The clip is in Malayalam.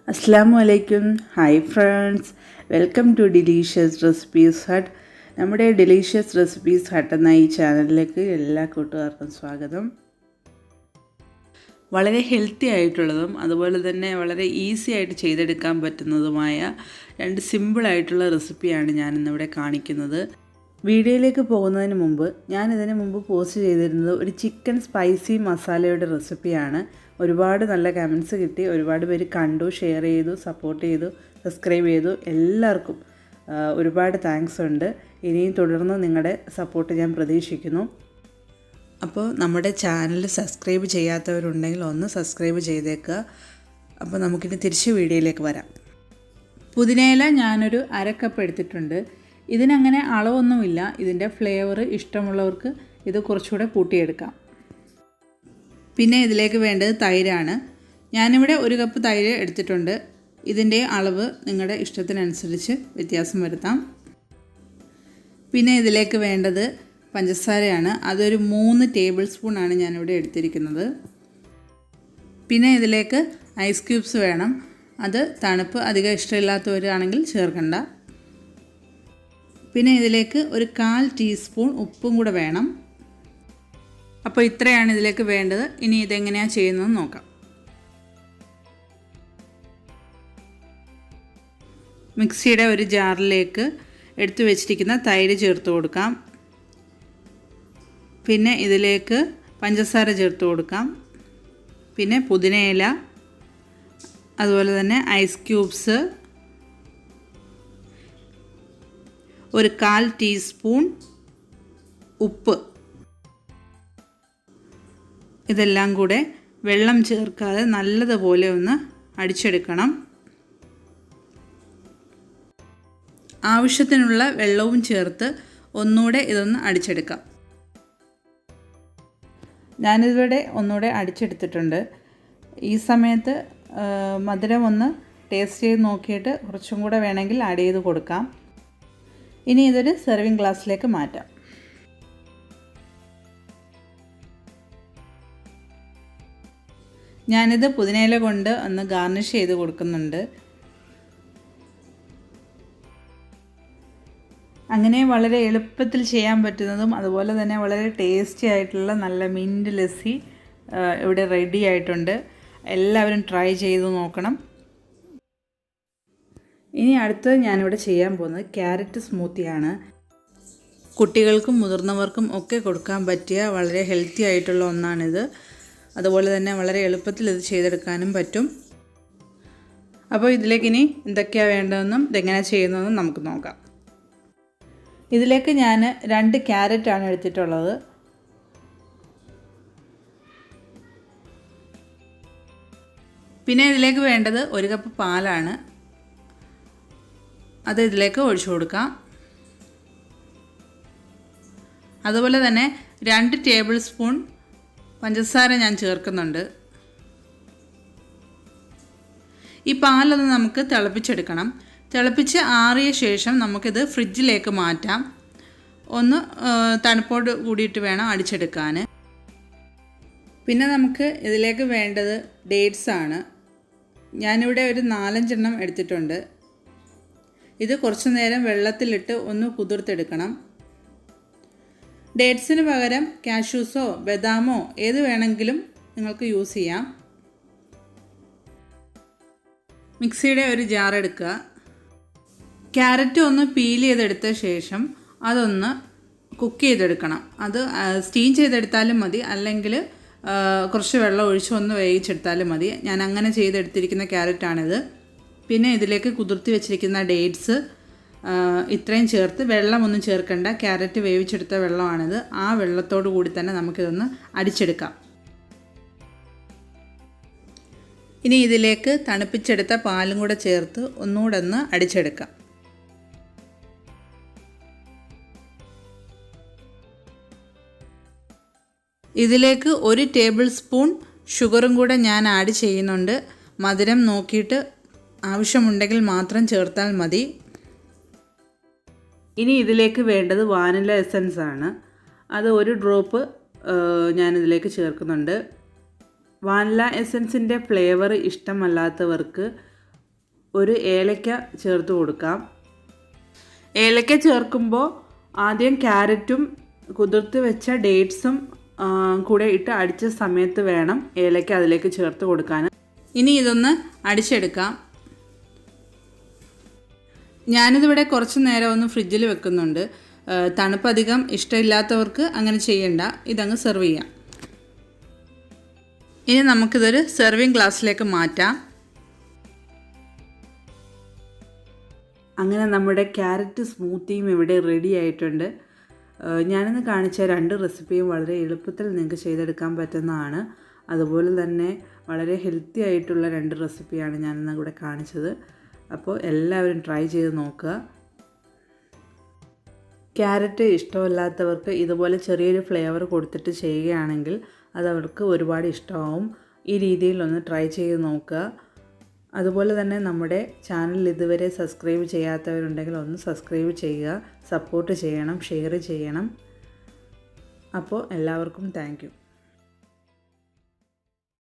Assalamualaikum. Hi friends. Welcome to Delicious Recipes Hut. നമ്മുടെ ഡെലീഷ്യസ് റെസിപ്പീസ് ഹട്ട് എന്ന ഈ ചാനലിലേക്ക് എല്ലാ കൂട്ടുകാർക്കും സ്വാഗതം. വളരെ ഹെൽത്തി ആയിട്ടുള്ളതും അതുപോലെ തന്നെ വളരെ ഈസി ആയിട്ട് ചെയ്തെടുക്കാൻ പറ്റുന്നതുമായ രണ്ട് സിമ്പിളായിട്ടുള്ള റെസിപ്പിയാണ് ഞാനിന്നിവിടെ കാണിക്കുന്നത്. വീഡിയോയിലേക്ക് പോകുന്നതിന് മുമ്പ് ഞാനിതിന് മുമ്പ് പോസ്റ്റ് ചെയ്തിരുന്നത് ഒരു ചിക്കൻ സ്പൈസി മസാലയുടെ റെസിപ്പിയാണ്. ഒരുപാട് നല്ല കമൻറ്റ്സ് കിട്ടി, ഒരുപാട് പേര് കണ്ടു, ഷെയർ ചെയ്തു, സപ്പോർട്ട് ചെയ്തു, സബ്സ്ക്രൈബ് ചെയ്തു. എല്ലാവർക്കും ഒരുപാട് താങ്ക്സ് ഉണ്ട്. ഇനിയും തുടർന്ന് നിങ്ങളുടെ സപ്പോർട്ട് ഞാൻ പ്രതീക്ഷിക്കുന്നു. അപ്പോൾ നമ്മുടെ ചാനൽ സബ്സ്ക്രൈബ് ചെയ്യാത്തവരുണ്ടെങ്കിൽ ഒന്ന് സബ്സ്ക്രൈബ് ചെയ്തേക്കുക. അപ്പോൾ നമുക്കിനി തിരിച്ച് വീഡിയോയിലേക്ക് വരാം. പുതിനയില ഞാനൊരു 1/2 കപ്പ് എടുത്തിട്ടുണ്ട്. ഇതിനങ്ങനെ അളവൊന്നുമില്ല. ഇതിൻ്റെ ഫ്ലേവർ ഇഷ്ടമുള്ളവർക്ക് ഇത് കുറച്ചുകൂടെ കൂട്ടിയെടുക്കാം. പിന്നെ ഇതിലേക്ക് വേണ്ടത് തൈരാണ്. ഞാനിവിടെ 1 കപ്പ് തൈര് എടുത്തിട്ടുണ്ട്. ഇതിൻ്റെ അളവ് നിങ്ങളുടെ ഇഷ്ടത്തിനനുസരിച്ച് വ്യത്യാസം വരുത്താം. പിന്നെ ഇതിലേക്ക് വേണ്ടത് പഞ്ചസാരയാണ്. അതൊരു 3 ടേബിൾ സ്പൂണാണ് ഞാനിവിടെ എടുത്തിരിക്കുന്നത്. പിന്നെ ഇതിലേക്ക് ഐസ് ക്യൂബ്സ് വേണം. അത് തണുപ്പ് അധികം ഇഷ്ടമില്ലാത്തവരാണെങ്കിൽ ചേർക്കണ്ട. പിന്നെ ഇതിലേക്ക് ഒരു 1/4 ടീസ്പൂൺ ഉപ്പും കൂടെ വേണം. അപ്പോൾ ഇത്രയാണ് ഇതിലേക്ക് വേണ്ടത്. ഇനി ഇതെങ്ങനെയാണ് ചെയ്യുന്നതെന്ന് നോക്കാം. മിക്സിയുടെ ഒരു ജാറിലേക്ക് എടുത്തു വെച്ചിരിക്കുന്ന തൈര് ചേർത്ത് കൊടുക്കാം. പിന്നെ ഇതിലേക്ക് പഞ്ചസാര ചേർത്ത് കൊടുക്കാം. പിന്നെ പുതിനയില, അതുപോലെ തന്നെ ഐസ് ക്യൂബ്സ്, ഒരു 1/4 ടീസ്പൂൺ ഉപ്പ്, ഇതെല്ലാം കൂടെ വെള്ളം ചേർക്കാതെ നല്ലതുപോലെ ഒന്ന് അടിച്ചെടുക്കണം. ആവശ്യത്തിനുള്ള വെള്ളവും ചേർത്ത് ഒന്നുകൂടെ ഇതൊന്ന് അടിച്ചെടുക്കാം. ഞാനിതിവിടെ ഒന്നുകൂടെ അടിച്ചെടുത്തിട്ടുണ്ട്. ഈ സമയത്ത് മധുരം ഒന്ന് ടേസ്റ്റ് ചെയ്ത് നോക്കിയിട്ട് കുറച്ചും കൂടെ വേണമെങ്കിൽ ആഡ് ചെയ്ത് കൊടുക്കാം. ഇനി ഇതൊരു സെർവിങ് ഗ്ലാസ്സിലേക്ക് മാറ്റാം. ഞാനിത് പുതിനയില കൊണ്ട് ഒന്ന് ഗാർണിഷ് ചെയ്ത് കൊടുക്കുന്നുണ്ട്. അങ്ങനെ വളരെ എളുപ്പത്തിൽ ചെയ്യാൻ പറ്റുന്നതും അതുപോലെ തന്നെ വളരെ ടേസ്റ്റി ആയിട്ടുള്ള നല്ല മിൻറ്റ് ലസ്സി ഇവിടെ റെഡി ആയിട്ടുണ്ട്. എല്ലാവരും ട്രൈ ചെയ്ത് നോക്കണം. ഇനി അടുത്തത് ഞാനിവിടെ ചെയ്യാൻ പോകുന്നത് ക്യാരറ്റ് സ്മൂത്തിയാണ്. കുട്ടികൾക്കും മുതിർന്നവർക്കും ഒക്കെ കൊടുക്കാൻ പറ്റിയ വളരെ ഹെൽത്തി ആയിട്ടുള്ള ഒന്നാണിത്. അതുപോലെ തന്നെ വളരെ എളുപ്പത്തിൽ ഇത് ചെയ്തെടുക്കാനും പറ്റും. അപ്പോൾ ഇതിലേക്ക് ഇനി എന്തൊക്കെയാണ് വേണ്ടതെന്നും ഇതെങ്ങനെ ചെയ്യുന്നതെന്നും നമുക്ക് നോക്കാം. ഇതിലേക്ക് ഞാൻ 2 ക്യാരറ്റാണ് എടുത്തിട്ടുള്ളത്. പിന്നെ ഇതിലേക്ക് വേണ്ടത് 1 കപ്പ് പാലാണ്. അത് ഇതിലേക്ക് ഒഴിച്ചു കൊടുക്കാം. അതുപോലെ തന്നെ 2 ടേബിൾ സ്പൂൺ പഞ്ചസാര ഞാൻ ചേർക്കുന്നുണ്ട്. ഈ പാലൊന്ന് നമുക്ക് തിളപ്പിച്ചെടുക്കണം. തിളപ്പിച്ച് ആറിയ ശേഷം നമുക്കിത് ഫ്രിഡ്ജിലേക്ക് മാറ്റാം. ഒന്ന് തണുപ്പോട് കൂടിയിട്ട് വേണം അടിച്ചെടുക്കാൻ. പിന്നെ നമുക്ക് ഇതിലേക്ക് വേണ്ടത് ഡേറ്റ്സ് ആണ്. ഞാനിവിടെ ഒരു 4-5 എണ്ണം എടുത്തിട്ടുണ്ട്. ഇത് കുറച്ച് നേരം വെള്ളത്തിലിട്ട് ഒന്ന് കുതിർത്തെടുക്കണം. ഡേറ്റ്സിന് പകരം കാഷ്യൂസോ ബദാമോ ഏത് വേണമെങ്കിലും നിങ്ങൾക്ക് യൂസ് ചെയ്യാം. മിക്സിയുടെ ഒരു ജാർ എടുക്കുക. ക്യാരറ്റ് ഒന്ന് പീൽ ചെയ്തെടുത്ത ശേഷം അതൊന്ന് കുക്ക് ചെയ്തെടുക്കണം. അത് സ്റ്റീം ചെയ്തെടുത്താലും മതി, അല്ലെങ്കിൽ കുറച്ച് വെള്ളം ഒഴിച്ച് ഒന്ന് വേവിച്ചെടുത്താലും മതി. ഞാൻ അങ്ങനെ ചെയ്തെടുത്തിരിക്കുന്ന ക്യാരറ്റാണിത്. പിന്നെ ഇതിലേക്ക് കുതിർത്തി വെച്ചിരിക്കുന്ന ഡേറ്റ്സ് ഇത്രയും ചേർത്ത്, വെള്ളമൊന്നും ചേർക്കണ്ട, ക്യാരറ്റ് വേവിച്ചെടുത്ത വെള്ളമാണിത്. ആ വെള്ളത്തോടു കൂടി തന്നെ നമുക്കിതൊന്ന് അടിച്ചെടുക്കാം. ഇനി ഇതിലേക്ക് തണുപ്പിച്ചെടുത്ത പാലും കൂടെ ചേർത്ത് ഒന്നുകൂടെ ഒന്ന് അടിച്ചെടുക്കാം. ഇതിലേക്ക് 1 ടേബിൾ സ്പൂൺ ഷുഗറും കൂടെ ഞാൻ ആഡ് ചെയ്യുന്നുണ്ട്. മധുരം നോക്കിയിട്ട് ആവശ്യമുണ്ടെങ്കിൽ മാത്രം ചേർത്താൽ മതി. ഇനി ഇതിലേക്ക് വേണ്ടത് വാനില എസൻസ് ആണ്. അത് 1 ഡ്രോപ്പ് ഞാനിതിലേക്ക് ചേർക്കുന്നുണ്ട്. വാനില എസൻസിൻ്റെ ഫ്ലേവർ ഇഷ്ടമല്ലാത്തവർക്ക് ഒരു ഏലക്ക ചേർത്ത് കൊടുക്കാം. ഏലക്ക ചേർക്കുമ്പോൾ ആദ്യം ക്യാരറ്റും കുതിർത്ത് വെച്ച ഡേറ്റ്സും കൂടെ ഇട്ട് അടിച്ച സമയത്ത് വേണം ഏലക്ക അതിലേക്ക് ചേർത്ത് കൊടുക്കാൻ. ഇനി ഇതൊന്ന് അടിച്ചെടുക്കാം. ഞാനിതിവിടെ കുറച്ച് നേരം ഒന്ന് ഫ്രിഡ്ജിൽ വെക്കുന്നുണ്ട്. തണുപ്പ് അധികം ഇഷ്ടമില്ലാത്തവർക്ക് അങ്ങനെ ചെയ്യണ്ട, ഇതങ്ങ് സെർവ് ചെയ്യാം. ഇനി നമുക്കിതൊരു സെർവിങ് ഗ്ലാസ്സിലേക്ക് മാറ്റാം. അങ്ങനെ നമ്മുടെ ക്യാരറ്റ് സ്മൂത്തിയും ഇവിടെ റെഡി ആയിട്ടുണ്ട്. ഞാനിന്ന് കാണിച്ച 2 റെസിപ്പിയും വളരെ എളുപ്പത്തിൽ നിങ്ങൾക്ക് ചെയ്തെടുക്കാൻ പറ്റുന്നതാണ്. അതുപോലെ തന്നെ വളരെ ഹെൽത്തി ആയിട്ടുള്ള 2 റെസിപ്പിയാണ് ഞാനിന്ന് ഇവിടെ കാണിച്ചത്. അപ്പോൾ എല്ലാവരും ട്രൈ ചെയ്ത് നോക്കുക. ക്യാരറ്റ് ഇഷ്ടമില്ലാത്തവർക്ക് ഇതുപോലെ ചെറിയൊരു ഫ്ലേവർ കൊടുത്തിട്ട് ചെയ്യുകയാണെങ്കിൽ അതവർക്ക് ഒരുപാട് ഇഷ്ടമാവും. ഈ രീതിയിലൊന്ന് ട്രൈ ചെയ്ത് നോക്കുക. അതുപോലെ തന്നെ നമ്മുടെ ചാനൽ ഇതുവരെ സബ്സ്ക്രൈബ് ചെയ്യാത്തവരുണ്ടെങ്കിൽ ഒന്ന് സബ്സ്ക്രൈബ് ചെയ്യുക, സപ്പോർട്ട് ചെയ്യണം, ഷെയർ ചെയ്യണം. അപ്പോൾ എല്ലാവർക്കും താങ്ക് യു.